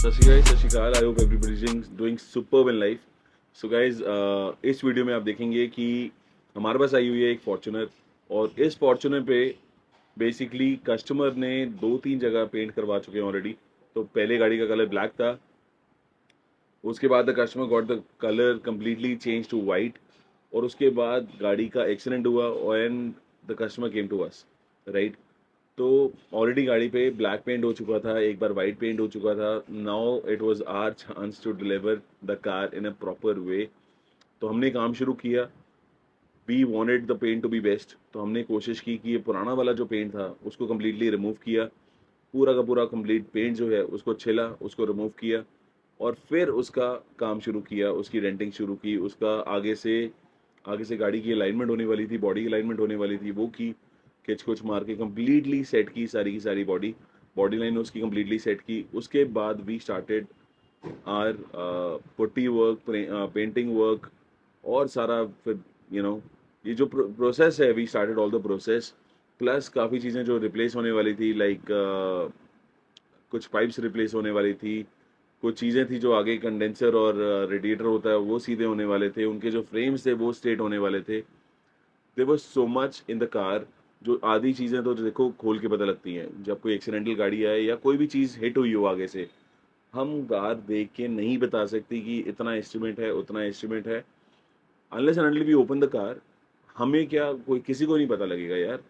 सत श्री अकाल। I hope everybody doing superb in life. So guys, इस वीडियो में आप देखेंगे कि हमारे पास आई हुई है एक फॉर्च्यूनर, और इस फॉर्च्यूनर पे बेसिकली कस्टमर ने 2-3 जगह पेंट करवा चुके हैं ऑलरेडी। तो पहले गाड़ी का कलर ब्लैक था, उसके बाद the customer got the colour completely change to white, और उसके बाद गाड़ी का एक्सीडेंट हुआ and the customer came to us, right. तो ऑलरेडी गाड़ी पे ब्लैक पेंट हो चुका था, एक बार वाइट पेंट हो चुका था। Now it was our chance to deliver the car in a proper way. तो हमने काम शुरू किया। We wanted the paint to be best, तो हमने कोशिश की कि ये पुराना वाला जो पेंट था उसको कम्प्लीटली रिमूव किया। पूरा का पूरा कंप्लीट पेंट जो है उसको छिला, उसको रिमूव किया, और फिर उसका काम शुरू किया, उसकी डेंटिंग शुरू की, उसका आगे से गाड़ी की अलाइनमेंट होने वाली थी, बॉडी की अलाइनमेंट होने वाली थी, वो की खिंच कुछ मार के कम्प्लीटली सेट की सारी बॉडी बॉडी लाइन उसकी कम्प्लीटली सेट की। उसके बाद we started our putty work, painting work, और सारा फिर यू you नो ये जो प्रोसेस है, we started all the process. Plus काफ़ी चीज़ें जो रिप्लेस होने वाली थी, लाइक कुछ पाइप्स रिप्लेस होने वाली थी, कुछ चीज़ें थी जो आगे कंडेंसर और रेडिएटर होता है वो सीधे होने वाले थे, उनके जो फ्रेम्स थे वो स्ट्रेट होने वाले थे। There was so much in the car. जो आधी चीज़ें तो देखो खोल के पता लगती हैं, जब कोई एक्सीडेंटल गाड़ी आए या कोई भी चीज़ हिट हुई हो आगे से, हम कार देख के नहीं बता सकती कि इतना एस्टिमेट है, उतना एस्टिमेट है। Unless and until we open the car, हमें क्या, कोई किसी को नहीं पता लगेगा यार।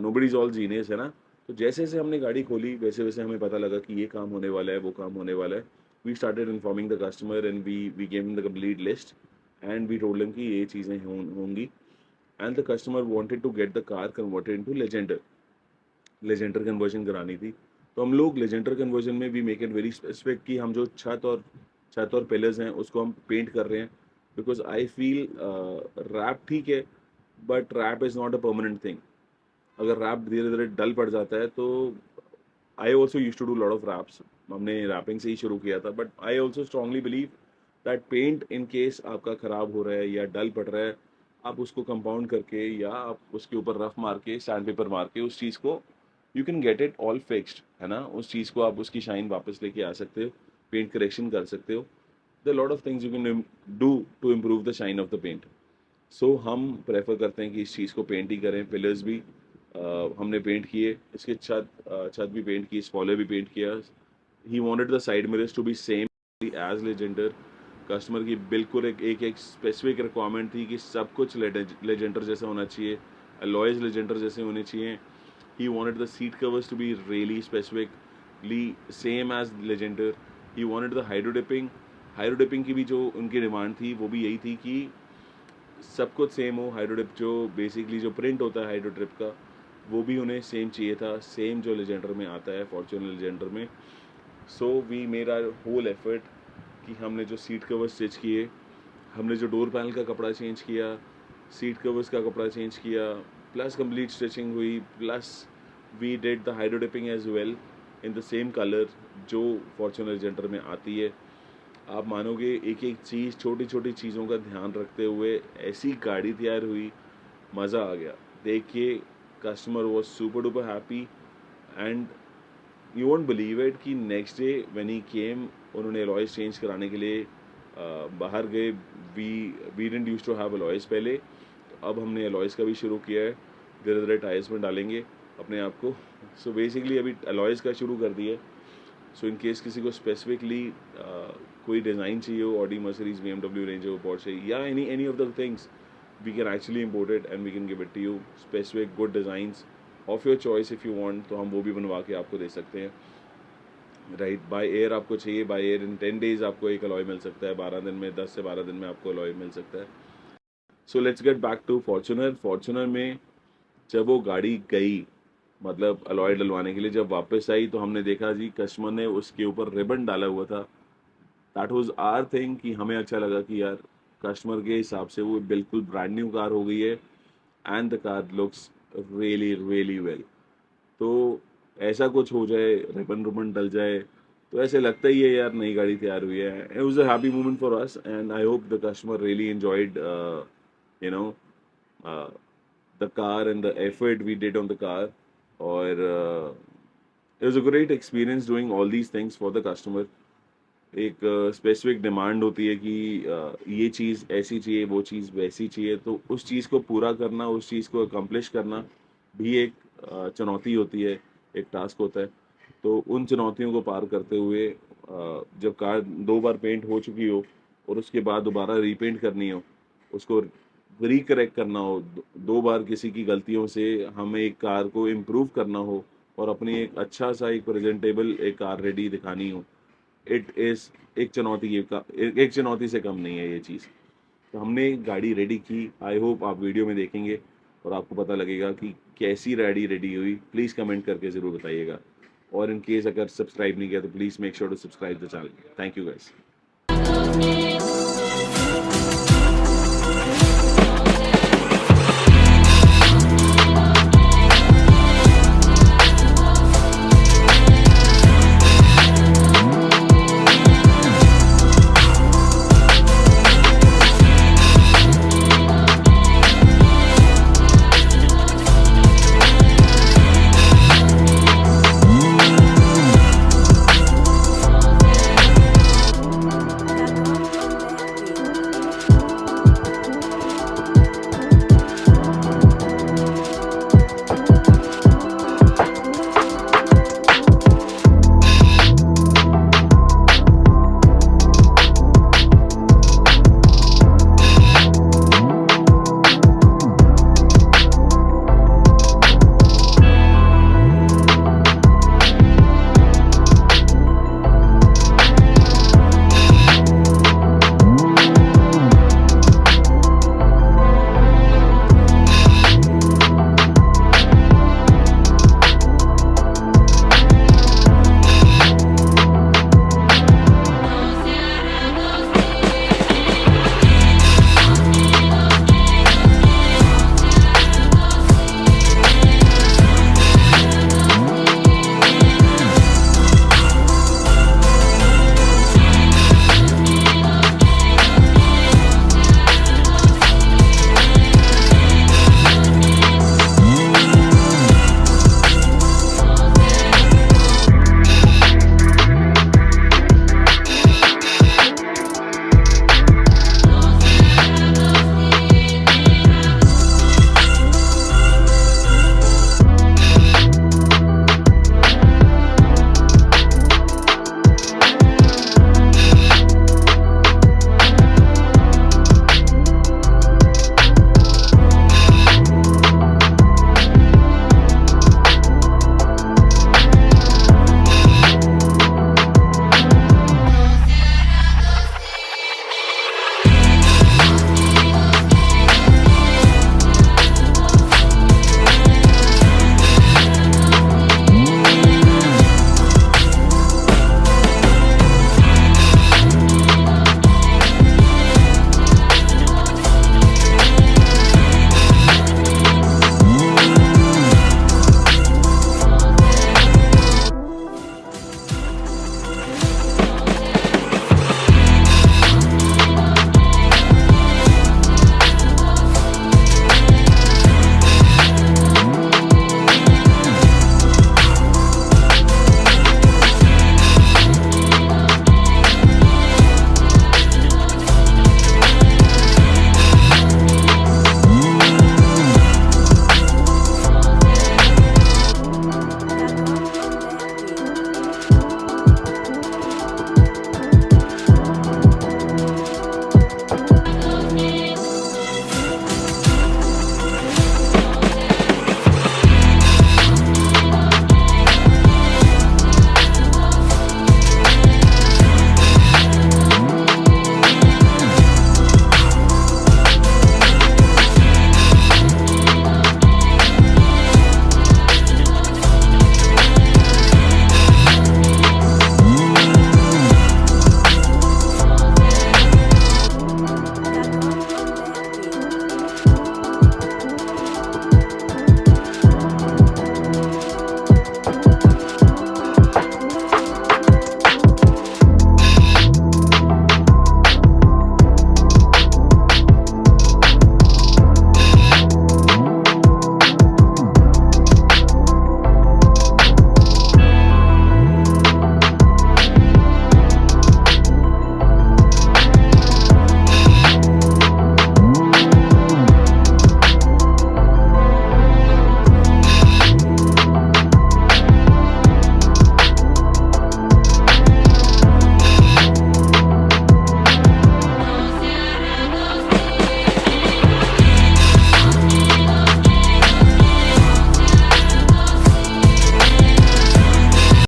नोबडी इज ऑल जीनियस, है ना। तो जैसे जैसे हमने गाड़ी खोली वैसे वैसे हमें पता लगा कि ये काम होने वाला है, वो काम होने वाला है। We started informing the customer and we gave him the complete list, and we told him कि ये चीज़ें होंगी। And the customer wanted to get the car converted into Legender. Legender conversion करानी थी। तो हम लोग लेजेंडर कन्वर्जन में we make it very specific कि हम जो छत और पिलर्स हैं उसको हम पेंट कर रहे हैं। बिकॉज आई फील रैप ठीक है, but wrap is not a permanent thing. अगर रैप धीरे धीरे डल पड़ जाता है तो I also use to do lot of wraps. हमने रैपिंग से ही शुरू किया था, but I also strongly believe that paint in case आपका ख़राब हो रहा है या डल पड़ रहा है, आप उसको कंपाउंड करके या आप उसके ऊपर रफ मार के, सैंड पेपर मार के उस चीज़ को, you can get it all fixed, है ना। उस चीज़ को आप उसकी शाइन वापस लेके आ सकते हो, पेंट करेक्शन कर सकते हो। The lot of things you can do to improve the shine of the paint. So हम प्रेफर करते हैं कि इस चीज़ को पेंट ही करें। पिलर्स भी हमने पेंट किए, इसके छत भी पेंट की, स्पॉइलर भी पेंट किया। He wanted the side mirrors to be same as Legender. Customer की बिल्कुल एक स्पेसिफिक रिक्वायरमेंट थी कि सब कुछ लेजेंडर जैसा होना चाहिए, अलॉयज लेजेंडर जैसे होने चाहिए। He wanted the seat covers to be really specifically same as Legender. He wanted the hydro dipping की भी जो उनकी डिमांड थी वो भी यही थी कि सब कुछ सेम हो। हाइड्रोडिप जो बेसिकली जो प्रिंट होता है हाइड्रोट्रिप का, वो भी उन्हें सेम चाहिए था, सेम जो लेजेंडर में आता है, फॉर्च्यूनर लेजेंडर में। So we made our whole effort कि हमने जो सीट कवर स्टिच किए, हमने जो डोर पैनल का कपड़ा चेंज किया, सीट कवर्स का कपड़ा चेंज किया, प्लस कंप्लीट स्टिचिंग हुई, plus we did the hydrodipping as well in the same colour जो फॉर्च्यूनर लेजेंडर में आती है। आप मानोगे, एक एक चीज़, छोटी छोटी चीज़ों का ध्यान रखते हुए ऐसी गाड़ी तैयार हुई, मज़ा आ गया देख के। Customer was super duper happy, and you won't believe it कि next day when he came, उन्होंने अलॉयज चेंज कराने के लिए बाहर गए। We we didn't use to have alloys पहले, तो अब हमने अलॉयज का भी शुरू किया है। धीरे धीरे टायर्स में डालेंगे अपने आप को। सो बेसिकली अभी अलॉयज का शुरू कर दिया है। सो इन केस किसी को स्पेसिफिकली कोई डिज़ाइन चाहिए हो, Audi, Mercedes, BMW, Range Rover, Porsche, या any of the things, we can actually import it and we can give it to you. Specific good designs of your choice if you want, तो हम वो भी बनवा के आपको दे सकते हैं, राइट। बाय एयर आपको चाहिए, बाय एयर इन 10 डेज आपको एक अलॉय मिल सकता है, 12 दिन में, 10 से 12 दिन में आपको अलॉय मिल सकता है। So let's get back to Fortuner. Fortuner में जब वो गाड़ी गई, मतलब अलॉय डलवाने के लिए, जब वापस आई तो हमने देखा जी कस्टमर ने उसके ऊपर रिबन डाला हुआ था। दैट वाज आवर थिंग कि हमें अच्छा लगा कि यार कस्टमर के हिसाब से वो बिल्कुल ब्रांड न्यू कार हो गई है, and the car looks really really well. तो ऐसा कुछ हो जाए, रिबन रुबन डल जाए, तो ऐसे लगता ही है यार नई गाड़ी तैयार हुई है। It was a happy moment for us, and I hope the customer really enjoyed you know the car and the effort we did on the car. और It was a great experience doing all these things for the customer. एक specific demand होती है कि ये चीज़ ऐसी चाहिए, वो चीज़ वैसी चाहिए, तो उस चीज़ को पूरा करना, उस चीज़ को अकम्प्लिश करना भी एक चुनौती होती है, एक टास्क होता है। तो उन चुनौतियों को पार करते हुए जब कार 2 बार पेंट हो चुकी हो और उसके बाद दोबारा रीपेंट करनी हो, उसको रिकरेक्ट करना हो, 2 बार किसी की गलतियों से हमें एक कार को इम्प्रूव करना हो और अपनी एक अच्छा सा एक प्रेजेंटेबल एक कार रेडी दिखानी हो, इट इज़ एक चुनौती से कम नहीं है ये चीज़। तो हमने गाड़ी रेडी की, आई होप आप वीडियो में देखेंगे और आपको पता लगेगा कि कैसी गाड़ी रेडी हुई। प्लीज़ कमेंट करके ज़रूर बताइएगा, और इन केस अगर सब्सक्राइब नहीं किया तो please make sure to subscribe the channel. Thank you guys.